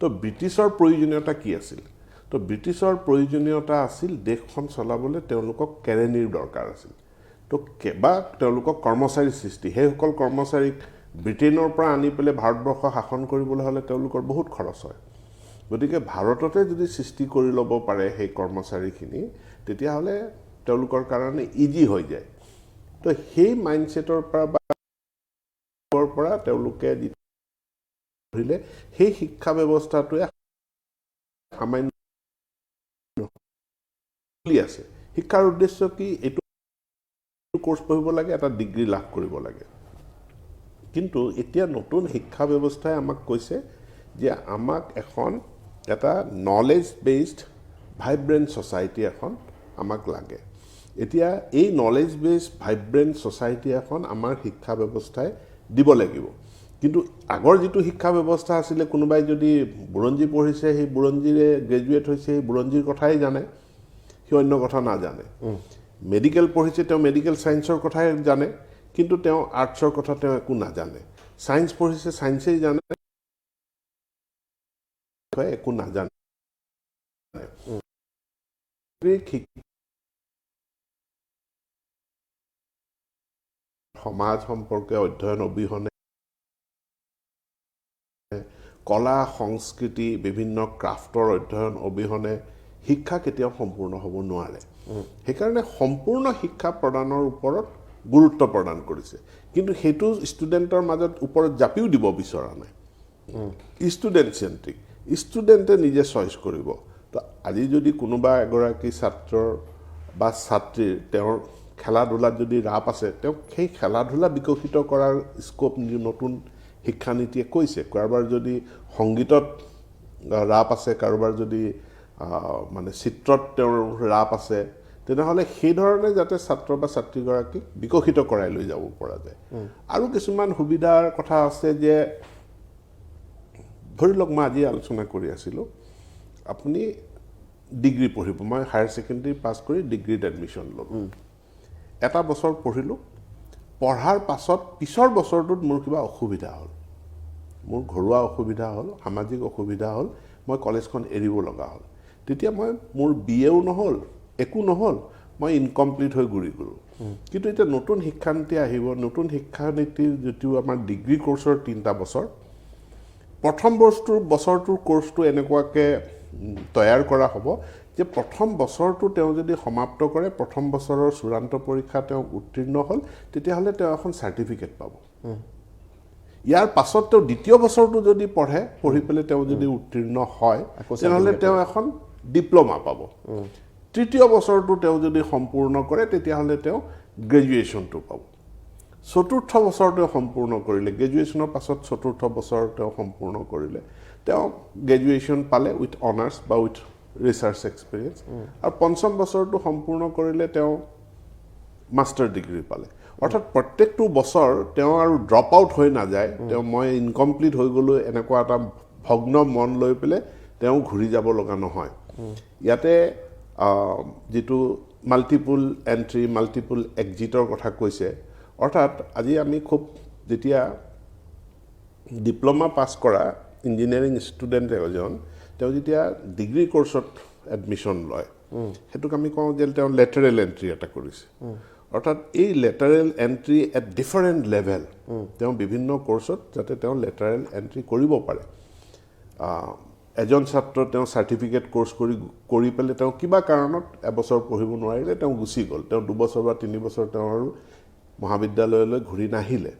তো ব্ৰিটিছৰ প্ৰয়োজনীয়তা কি আছিল তো ব্ৰিটিছৰ প্ৰয়োজনীয়তা আছিল দেশখন চলাবলৈ তেওঁলোকক কেৰেনিৰ দৰকাৰ আছিল তো কেবা তেওঁলোকক কৰ্মচাৰী সৃষ্টি সেইসকল কৰ্মচাৰীক ব্ৰিটেইনৰ পৰা আনি পেলাই ভাৰতবৰ্ষ শাসন কৰিবলৈ হ'লে তেওঁলোকৰ বহুত খৰচ হয় গতিকে ভাৰততে যদি সৃষ্টি কৰি ল'ব পাৰে সেই কৰ্মচাৰীখিনি তেতিয়াহ'লে তেওঁলোকৰ কাৰণে ইজি হৈ যায় তো সেই মাইণ্ডছেটৰ পৰা তেওঁলোকে ধৰিলে সেই শিক্ষা ব্যৱস্থাটোৱে সামান্য আছে শিক্ষাৰ উদ্দেশ্য কি এইটো কোৰ্স পঢ়িব লাগে এটা ডিগ্ৰী লাভ কৰিব লাগে কিন্তু এতিয়া নতুন শিক্ষা ব্যৱস্থাই আমাক কৈছে যে আমাক এখন এটা নলেজ বেসড ভাইব্ৰেন্ট সোসাইটি এখন আমাক লাগে এতিয়া এই নলেজ বেসড ভাইব্ৰেন্ট সোসাইটি এখন আমাৰ শিক্ষা ব্যৱস্থাই দিব লাগিব কিন্তু আগৰ যেটো শিক্ষা ব্যৱস্থা আছিল কোনোবাই যদি বুৰঞ্জী পঢ়িছে সেই বুৰঞ্জীৰে গ্ৰেজুৱেট হৈছে সেই বুৰঞ্জীৰ কথাই জানে সি অন্য কথা না জানে মেডিকেল পঢ়িছে তেওঁ মেডিকেল সায়েন্সৰ কথাই জানে কিন্তু তেওঁ আৰ্টছৰ কথা তেওঁ একো না জানে সায়েন্স পঢ়িছে সায়েন্সই জানে একো না জানে সমাজ সম্পৰ্কে অধ্যয়ন অবিহনে কলা সংস্কৃতি বিভিন্ন ক্ৰাফটৰ অধ্যয়ন অবিহনে শিক্ষা কেতিয়াও সম্পূৰ্ণ হ'ব নোৱাৰে সেইকাৰণে সম্পূৰ্ণ শিক্ষা প্ৰদানৰ ওপৰত গুৰুত্ব প্ৰদান কৰিছে কিন্তু হেতু ষ্টুডেন্টৰ মাজত ওপৰত জাপিও দিব বিচৰা নাই ষ্টুডেন্ট সেন্ট্ৰিক ষ্টুডেন্টে নিজে চইচ কৰিব তো আজি যদি কোনোবা এগৰাকী ছাত্ৰৰ বা ছাত্ৰীৰ তেওঁৰ খেলা ধূলাত যদি ৰাপ আছে তেওঁ সেই খেলা ধূলা বিকশিত কৰাৰ স্কোপ নতুন শিক্ষানীতিয়ে কৈছে কাৰোবাৰ যদি সংগীতত ৰাপ আছে কাৰোবাৰ যদি মানে চিত্ৰত তেওঁৰ ৰাপ আছে তেনেহলে সেই ধৰণে যাতে ছাত্ৰ বা ছাত্ৰীগৰাকীক বিকশিত কৰাই লৈ যাব পৰা যায় আৰু কিছুমান সুবিধাৰ কথা আছে যে ধৰি লওক মই আজি আলোচনা কৰি আছিলো আপুনি ডিগ্ৰী পঢ়িব মই হায়াৰ সেকেন্ডাৰী পাছ কৰি ডিগ্ৰীত এডমিশন ললো এটা বছৰ পঢ়িলো পঢ়াৰ পাছত পিছৰ বছৰটোত মোৰ কিবা অসুবিধা হ'ল মোৰ ঘৰুৱা অসুবিধা হ'ল সামাজিক অসুবিধা হ'ল মই কলেজখন এৰিব লগা হ'ল তেতিয়া মই মোৰ বিএও নহল একো নহল মই ইনকমপ্লিট হৈ ঘূৰি গলো কিন্তু এটা নতুন শিক্ষানীতি আহিব নতুন শিক্ষানীতিৰ যেটো আমাৰ ডিগ্ৰী কোৰ্সৰ 3টা বছৰ প্ৰথম বছৰটোৰ কোৰ্সটো এনেকুৱাকে তৈয়াৰ কৰা হ'ব যে প্ৰথম বছৰটো তেওঁ যদি সমাপ্ত কৰে প্ৰথম বছৰৰ চূড়ান্ত পৰীক্ষা তেওঁ উত্তীৰ্ণ হ'ল তেতিয়া হলে তেওঁ এখন সাৰ্টিফিকেট পাব ইয়াৰ পাছত তেওঁ দ্বিতীয় বছৰটো যদি পঢ়ি পেলে তেওঁ যদি উত্তীৰ্ণ হয় তেনেহলে তেওঁ এখন ডিপ্লোমা পাব তৃতীয় বছৰটো তেওঁ যদি সম্পূৰ্ণ কৰে তেতিয়া হলে তেওঁ গ্ৰেজুৱেচনটো পাব চতুৰ্থ বছৰ তেওঁ সম্পূৰ্ণ কৰিলে গ্ৰেজুৱেচনৰ পাছত চতুৰ্থ বছৰ তেওঁ সম্পূৰ্ণ কৰিলে তেওঁ গ্ৰেজুৱেচন পালে উইথ অনাৰ্স বা উইথ ৰিসাৰ্চ এক্সপেৰিয়েন্স আৰু পঞ্চম বছৰটো সম্পূৰ্ণ কৰিলে তেওঁ মাস্টাৰ ডিগ্ৰী পালে অৰ্থাৎ প্ৰত্যেকটো বছৰ তেওঁ আৰু ড্ৰপ আউট হৈ না যায় তেওঁ মই ইনকমপ্লিট হৈ গলো এনেকুৱা এটা ভগ্ন মন লৈ পেলে তেওঁ ঘূৰি যাব লগা নহয় ইয়াতে যেটো মাল্টিপল এন্ট্ৰি মাল্টিপল এক্সিটৰ কথা কৈছে অৰ্থাৎ আজি আমি খুব যেতিয়া ডিপ্লোমা পাস কৰা ইঞ্জিনিয়াৰিং ষ্টুডেন্ট এজন তেওঁ যেতিয়া ডিগ্ৰী কোৰ্সত এডমিশন লয় হেতুক আমি কওঁ যে তেওঁ লেটাৰেল এন্ট্ৰি এটা কৰিছে অৰ্থাৎ এই lateral entry at different level তেওঁ বিভিন্ন কোৰ্সত যাতে তেওঁ লেটাৰেল এন্ট্ৰি কৰিব পাৰে এজন ছাত্ৰ তেওঁ সাৰ্টিফিকেট কোৰ্স কৰি পেলে তেওঁ কিবা কাৰণত এবছৰ পঢ়িব নোৱাৰিলে তেওঁ গুছি গল তেওঁ 2 বছৰ বা 3 বছৰ তেওঁ আৰু মহাবিদ্যালয়লৈ ঘূৰি নাহিলে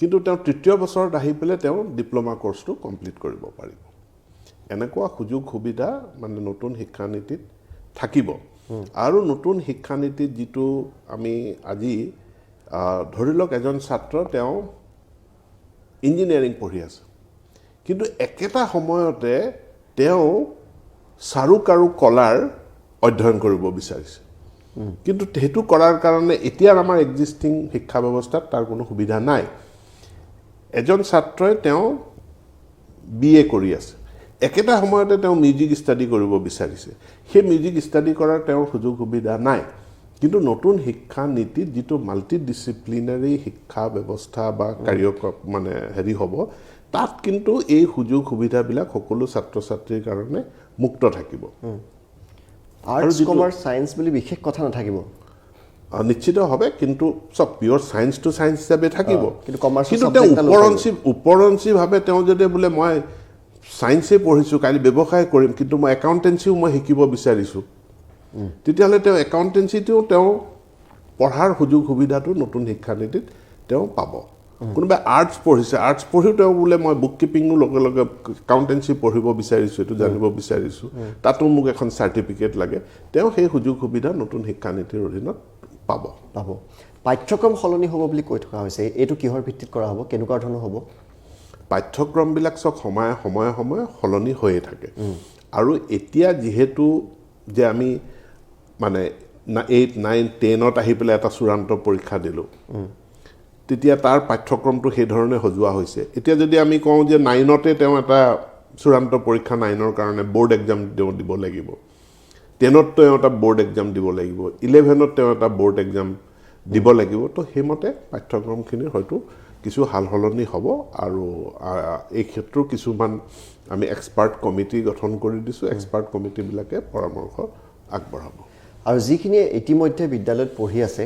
কিন্তু তেওঁ তৃতীয় বছৰত আহি পেলে তেওঁ ডিপ্লোমা কোৰ্সটো কমপ্লিট কৰিব পাৰিব এনেকুৱা সুযোগ সুবিধা মানে নতুন শিক্ষানীতিত থাকিব আৰু নতুন শিক্ষানীতিত যেটো আমি আজি ধৰি লওক এজন ছাত্ৰ তেওঁ ইঞ্জিনিয়াৰিং পঢ়ি আছে কিন্তু একেটা সময়তে তেওঁ চাৰুক আৰু কলাৰ অধ্যয়ন কৰিব বিচাৰিছে কিন্তু হেতু কৰাৰ কাৰণে এতিয়া আমাৰ এক্সিস্টিং শিক্ষা ব্যৱস্থাত তাৰ কোনো সুবিধা নাই এজন ছাত্ৰই তেওঁ বিএ কৰি আছে একেটা সময়তে তেওঁ মিউজিক ষ্টাডি কৰিব বিচাৰিছে সেই মিউজিক ষ্টাডি কৰাৰ তেওঁৰ সুযোগ সুবিধা নাই কিন্তু নতুন শিক্ষা নীতিত যিটো মাল্টিডিসিপ্লিনাৰী শিক্ষা ব্যৱস্থা বা মানে হেৰি হ'ব তাত কিন্তু এই সুযোগ সুবিধাবিলাক সকলো ছাত্ৰ ছাত্ৰীৰ কাৰণে মুক্ত থাকিব আৰ্টছ কমাৰ্চ সায়েন্স বুলি বিশেষ কথা নাথাকিব নিশ্চিত হবে কিন্তু সব পিওৰ সায়েন্স টু সায়েন্স হিসাবে থাকিব কিন্তু কমাৰ্চ কিন্তু উপৰঞ্চীভাৱে তেওঁ যদি বোলে মই সায়েন্সে পঢ়িছোঁ কালি ব্যৱসায় কৰিম কিন্তু মই একাউণ্টেঞ্চিও মই শিকিব বিচাৰিছোঁ তেতিয়াহ'লে তেওঁ একাউণ্টেঞ্চিটো তেওঁ পঢ়াৰ সুযোগ সুবিধাটো নতুন শিক্ষানীতিত তেওঁ পাব কোনোবাই আৰ্টছ পঢ়িছে আৰ্টছ পঢ়িও তেওঁ বোলে মই বুক কিপিঙো লগে লগে একাউণ্টেঞ্চি পঢ়িব বিচাৰিছোঁ এইটো জানিব বিচাৰিছোঁ তাতো মোক এখন চাৰ্টিফিকেট লাগে তেওঁ সেই সুযোগ সুবিধা নতুন শিক্ষানীতিৰ অধীনত পাব পাঠ্যক্ৰম সলনি হ'ব বুলি কৈ থকা হৈছে এইটো কিহৰ ভিত্তিত কৰা হ'ব কেনেকুৱা ধৰণৰ হ'ব পাঠ্যক্ৰমবিলাক চব সময়ে সলনি হৈয়ে থাকে আৰু এতিয়া যিহেতু যে আমি মানে 8, 9, 10ত আহি পেলাই এটা চূড়ান্ত পৰীক্ষা দিলোঁ তেতিয়া তাৰ পাঠ্যক্ৰমটো সেই ধৰণে সজোৱা হৈছে এতিয়া যদি আমি কওঁ যে 9তে তেওঁ এটা চূড়ান্ত পৰীক্ষা 9ৰ কাৰণে বোৰ্ড এক্সাম দিব লাগিব 10ত তেওঁ এটা বোৰ্ড এক্সাম দিব লাগিব 11ত তেওঁ এটা বোৰ্ড এক্সাম দিব লাগিব তো সেইমতে পাঠ্যক্ৰমখিনিৰ হয়তো কিছু হাল সলনি হ'ব আৰু এই ক্ষেত্ৰত কিছুমান আমি এক্সপাৰ্ট কমিটি গঠন কৰি দিছোঁ এক্সপাৰ্ট কমিটিবিলাকে পৰামৰ্শ আগবঢ়াব আৰু যিখিনি ইতিমধ্যে বিদ্যালয়ত পঢ়ি আছে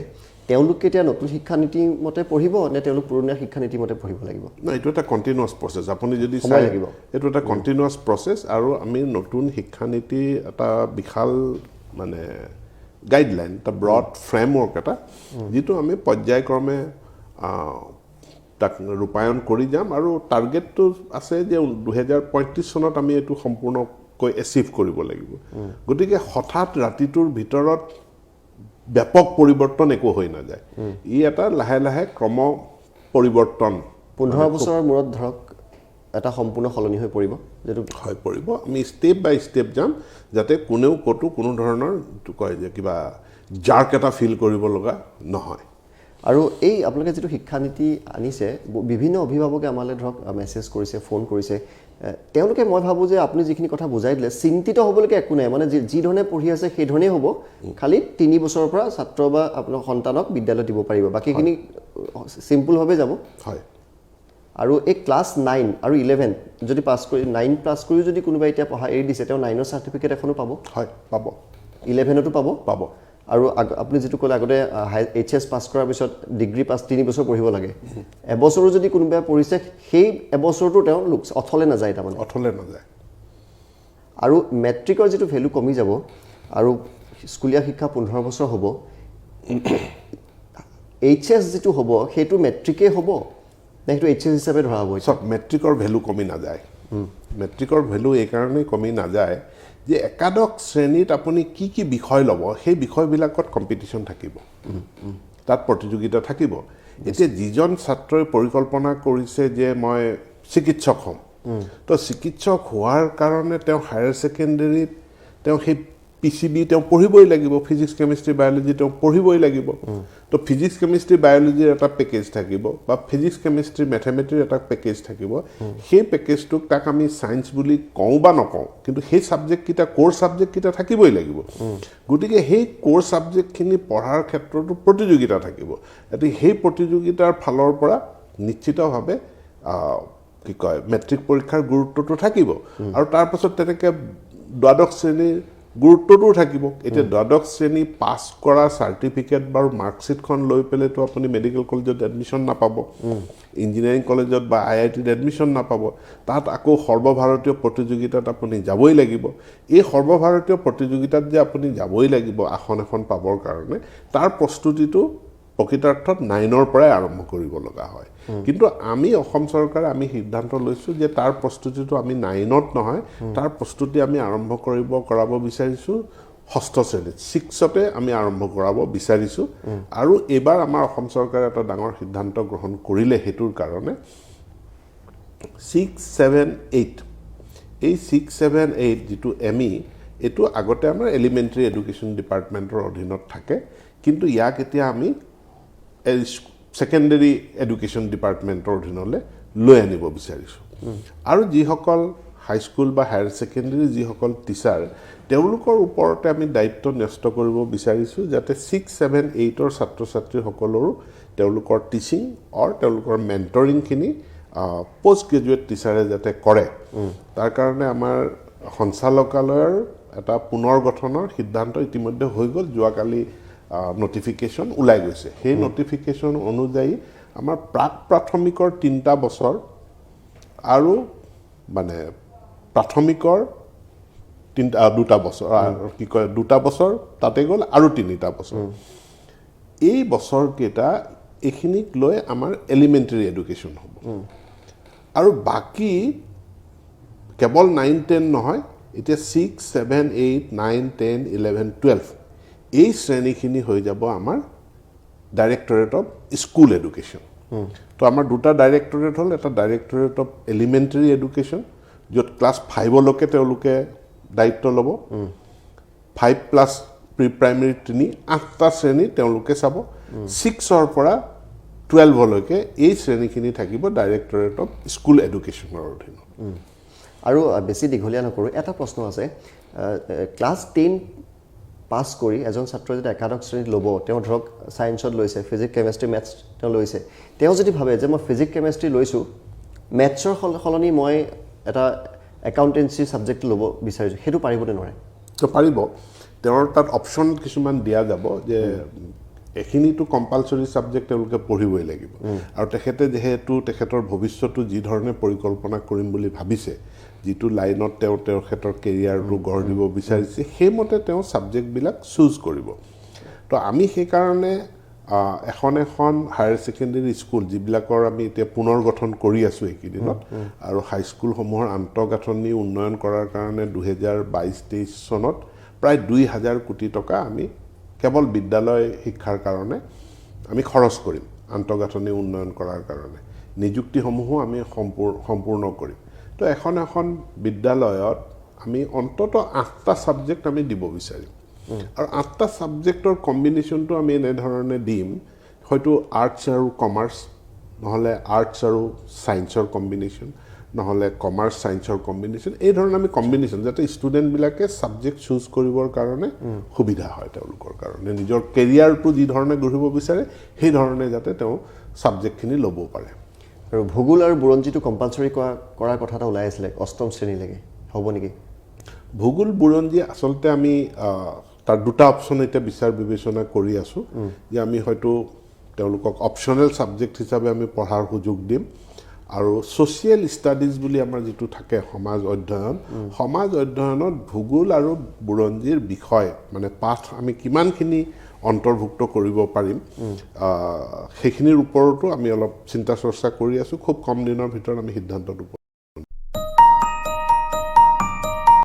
তেওঁলোকে এতিয়া নতুন শিক্ষানীতি মতে পঢ়িব নে তেওঁলোক পুৰণা শিক্ষানীতি মতে পঢ়িব লাগিব না এইটো এটা কণ্টিনিউৱাছ প্ৰচেছ আপুনি যদি চাই লাগিব এইটো এটা কণ্টিনিউৱাছ প্ৰচেছ আৰু আমি নতুন শিক্ষানীতি এটা বিশাল মানে গাইডলাইন এটা ব্ৰড ফ্ৰেমৱৰ্ক এটা যিটো আমি পৰ্যায়ক্ৰমে তাক ৰূপায়ণ কৰি যাম আৰু টাৰ্গেটটো আছে যে 2035 চনত আমি এইটো সম্পূৰ্ণকৈ এচিভ কৰিব লাগিব গতিকে হঠাৎ ৰাতিটোৰ ভিতৰত ব্যাপক পৰিৱৰ্তন একো হৈ নাযায় ই এটা লাহে লাহে ক্ৰম পৰিৱৰ্তন 15 বছৰৰ মূৰত ধৰক এটা সম্পূৰ্ণ সলনি হৈ পৰিব যেটো হৈ পৰিব আমি ষ্টেপ বাই ষ্টেপ যাম যাতে কোনেও কতো কোনো ধৰণৰ কয় যে কিবা জাৰ্ক এটা ফিল কৰিব লগা নহয় আৰু এই আপোনালোকে যেটো শিক্ষানীতি আনিছে বিভিন্ন অভিভাৱকে আমালে ধৰক মেছেজ কৰিছে ফোন কৰিছে তেওঁলোকে মই ভাবো যে আপুনি যিখিনি কথা বুজাই দিলে চিন্তিত হ'বলকে একো নাই মানে যি ধৰণে পঢ়ি আছে সেই ধৰণে হ'ব খালি 3 বছৰৰ পৰা ছাত্ৰ বা আপোনাৰ সন্তানক বিদ্যালয় দিব পাৰিব বাকিখিনি সিম্পল ভাবে যাব হয় আৰু এই ক্লাছ 9 আৰু 11 যদি পাস কৰি 9 প্লাস কৰি যদি কোনোবা এতিয়া পঢ়া এৰি দিছে তেওঁ 9ৰ সাৰ্টিফিকেট এখনো পাব হয় পাব 11টো পাব আৰু আপুনি যেটো কলে আগতে এইচএস পাস কৰাৰ পিছত ডিগ্ৰী পাস 3 বছৰ পঢ়িব লাগে এবছৰো যদি কোনোবা পঢ়িছে সেই এবছৰটো তেওঁ অথলে নাযায় তাৰমানে অথলে নাযায় আৰু মেট্ৰিকৰ যেটো ভ্যালু কমি যাব আৰু স্কুলীয়া শিক্ষা 15 বছৰ হ'ব এইচএস যেটো হ'ব সেইটো মেট্ৰিকে হ'ব নেক্সট এইচএস হিচাপে ধৰা হ'ব সব মেট্ৰিকৰ ভ্যালু কমি নাযায় মেট্ৰিকৰ ভ্যালু এই কাৰণে কমি নাযায় যে একাদশ শ্ৰেণীত আপুনি কি বিষয় ল'ব সেই বিষয়বিলাকত কম্পিটিশন থাকিব তাত প্ৰতিযোগিতা থাকিব এতিয়া যিজন ছাত্ৰই পৰিকল্পনা কৰিছে যে মই চিকিৎসক হ'ম তো চিকিৎসক হোৱাৰ কাৰণে তেওঁ হায়াৰ সেকেন্ডাৰীত তেওঁ সেই পিসিবি তেওঁ পঢ়িবই লাগিব ফিজিক্স কেমিষ্ট্ৰি বায়োলজি তেওঁ পঢ়িবই লাগিব তো ফিজিক্স কেমিষ্ট্ৰি বায়োলজিৰ এটা পেকেজ থাকিব বা ফিজিক্স কেমিষ্ট্ৰি ম্যাথমেটিক্সৰ এটা পেকেজ থাকিব সেই পেকেজটোক তাক আমি সায়েন্স বুলি কওঁ বা নকওঁ কিন্তু সেই সাবজেক্ট কিটা কোৰ সাবজেক্ট কিটা থাকিবই লাগিব গতিকে সেই কোৰ সাবজেক্টখিনি পঢ়াৰ ক্ষেত্ৰতো প্ৰতিযোগিতা থাকিব এতি সেই প্ৰতিযোগিতাৰ ফালৰ পৰা নিশ্চিতভাৱে কি কয় মেট্ৰিক পৰীক্ষাৰ গুৰুত্বটো থাকিব আৰু তাৰ পাছত তেনেকৈ দ্বাদশ শ্ৰেণীৰ গুৰুত্বটো থাকিব এতিয়া দ্বাদশ শ্ৰেণী পাস কৰা সাৰ্টিফিকেট বা মাৰ্কশিটখন লৈ পেলে তো আপুনি মেডিকেল কলেজত এডমিশন নাপাব ইঞ্জিনিয়াৰিং কলেজত বা আইআইটিত এডমিশন নাপাব তাত আকৌ সৰ্বভাৰতীয় প্ৰতিযোগিতাত আপুনি যাবই লাগিব এই সৰ্বভাৰতীয় প্ৰতিযোগিতাত যে আপুনি যাবই লাগিব আসন এখন পাবৰ কাৰণে তাৰ প্ৰস্তুতিটো প্ৰকৃতাৰ্থত 9ৰ পৰাই আৰম্ভ কৰিব লগা হয় কিন্তু আমি অসম চৰকাৰে আমি সিদ্ধান্ত লৈছো যে তাৰ প্ৰস্তুতিটো আমি 9ত নহয় তাৰ প্ৰস্তুতি আমি আৰম্ভ কৰাব বিচাৰিছো ষষ্ঠ শ্ৰেণীত 6তে আমি আৰম্ভ কৰাব বিচাৰিছো আৰু এবাৰ আমাৰ অসম চৰকাৰে এটা ডাঙৰ সিদ্ধান্ত গ্ৰহণ কৰিলে হেতুৰ কাৰণে 6, 7, 8 এই 6, 7, 8 যেটো এমই এটো আগতে আমাৰ এলিমেন্টাৰী এডুকেশ্যন ডিপাৰ্টমেন্টৰ অধীনত থাকে কিন্তু ইয়াক এতিয়া আমি সেকেন্ডাৰী এডুকেশ্যন ডিপাৰ্টমেন্টৰ অধীনলৈ লৈ আনিব বিচাৰিছো আৰু যিসকল হাইস্কুল বা হায়াৰ ছেকেণ্ডেৰী যিসকল টিচাৰ তেওঁলোকৰ ওপৰতে আমি দায়িত্ব ন্যস্ত কৰিব বিচাৰিছোঁ যাতে 6, 7, 8ৰ ছাত্ৰ ছাত্ৰীসকলৰো তেওঁলোকৰ টিচিং অৰ তেওঁলোকৰ মেণ্টৰিংখিনি পোষ্ট গ্ৰেজুৱেট টিচাৰে যাতে কৰে তাৰ কাৰণে আমাৰ সঞ্চালকালয়ৰ এটা পুনৰ গঠনৰ সিদ্ধান্ত ইতিমধ্যে হৈ গ'ল যোৱাকালি নটিফিকেশ্যন ওলাই গৈছে সেই নটিফিকেশ্যন অনুযায়ী আমাৰ প্ৰাথমিকৰ 3টা বছৰ আৰু মানে প্ৰাথমিকৰ 2টা বছৰ কি কয় 2টা বছৰ তাতে গ'ল আৰু 3টা বছৰ এই বছৰকেইটা এইখিনিক লৈ আমাৰ এলিমেণ্টাৰী এডুকেশ্যন হ'ব আৰু বাকী কেৱল 9, 10 নহয় এতিয়া 6, 7, 8, 9, 10, 11, 12 এই শ্ৰেণীখিনি হৈ যাব আমাৰ ডাইৰেক্টৰেট অফ স্কুল এডুকেশ্যন তো আমাৰ 2টা ডাইৰেক্টৰেট হ'ল এটা ডাইৰেক্টৰেট অফ এলিমেণ্টাৰী এডুকেশ্যন য'ত ক্লাছ 5লৈকে তেওঁলোকে দায়িত্ব ল'ব 5+ প্ৰি প্ৰাইমেৰী 8টা শ্ৰেণী তেওঁলোকে চাব 6ৰ পৰা 12লৈকে এই শ্ৰেণীখিনি থাকিব ডাইৰেক্টৰেট অফ স্কুল এডুকেশ্যনৰ অধীনত আৰু বেছি দীঘলীয়া নকৰোঁ এটা প্ৰশ্ন আছে ক্লাছ 10 পাছ কৰি এজন ছাত্ৰই যদি একাদশ শ্ৰেণীত ল'ব তেওঁ ধৰক ছায়েন্সত লৈছে ফিজিক্স কেমেষ্ট্ৰি মেথছ তেওঁ লৈছে তেওঁ যদি ভাবে যে মই ফিজিক্স কেমেষ্ট্ৰি লৈছোঁ মেথছৰ সলনি মই এটা একাউণ্টেঞ্চি ছাবজেক্ট ল'ব বিচাৰিছোঁ সেইটো পাৰিবনে নোৱাৰে তো পাৰিব তেওঁৰ তাত অপশ্যন কিছুমান দিয়া যাব যে এইখিনিতো কম্পালচৰি ছাবজেক্ট তেওঁলোকে পঢ়িবই লাগিব আৰু তেখেতে যিহেতু তেখেতৰ ভৱিষ্যতটো যি ধৰণে পৰিকল্পনা কৰিম বুলি ভাবিছে যিটো লাইনত তেখেতৰ কেৰিয়াৰটো গঢ় দিব বিচাৰিছে সেইমতে তেওঁ ছাবজেক্টবিলাক চুজ কৰিব তো আমি সেইকাৰণে এখন হায়াৰ ছেকেণ্ডেৰী স্কুল যিবিলাকৰ আমি এতিয়া পুনৰ গঠন কৰি আছোঁ এইকেইদিনত আৰু হাইস্কুলসমূহৰ আন্তঃগাঁথনি উন্নয়ন কৰাৰ কাৰণে 2022-23 চনত প্ৰায় 2,000 কোটি টকা আমি কেৱল বিদ্যালয় শিক্ষাৰ কাৰণে আমি খৰচ কৰিম আন্তঃগাঁথনি উন্নয়ন কৰাৰ কাৰণে নিযুক্তিসমূহো আমি সম্পূৰ্ণ কৰিম তো এখন বিদ্যালয়ত আমি অন্তত 8টা ছাবজেক্ট আমি দিব বিচাৰিম আৰু 8টা ছাবজেক্টৰ কম্বিনেশ্যনটো আমি এনেধৰণে দিম হয়তো আৰ্টছ আৰু কমাৰ্চ নহ'লে আৰ্টছ আৰু ছায়েন্সৰ কম্বিনেশ্যন নহ'লে কমাৰ্চ ছায়েন্সৰ কম্বিনেশ্যন এই ধৰণে আমি কম্বিনেশ্যন যাতে ষ্টুডেণ্টবিলাকে ছাবজেক্ট চুজ কৰিবৰ কাৰণে সুবিধা হয় তেওঁলোকৰ কাৰণে নিজৰ কেৰিয়াৰটো যি ধৰণে গঢ়িব বিচাৰে সেই ধৰণে যাতে তেওঁ ছাবজেক্টখিনি ল'ব পাৰে আৰু ভূগোল আৰু বুৰঞ্জীটো কম্পালচৰি কৰাৰ কথা এটা ওলাই আছিলে 8ম শ্ৰেণীলৈকে হ'ব নেকি ভূগোল বুৰঞ্জী আচলতে আমি তাৰ 2টা অপশ্যন এতিয়া বিচাৰ বিবেচনা কৰি আছোঁ যে আমি হয়তো তেওঁলোকক অপশ্যনেল ছাবজেক্ট হিচাপে আমি পঢ়াৰ সুযোগ দিম আৰু ছ'চিয়েল ষ্টাডিজ বুলি আমাৰ যিটো থাকে সমাজ অধ্যয়নত ভূগোল আৰু বুৰঞ্জীৰ বিষয় মানে পাঠ আমি কিমানখিনি অন্তৰ্ভুক্ত কৰিব পাৰিম সেইখিনিৰ ওপৰতো আমি অলপ চিন্তা চৰ্চা কৰি আছোঁ খুব কম দিনৰ ভিতৰত আমি সিদ্ধান্তটো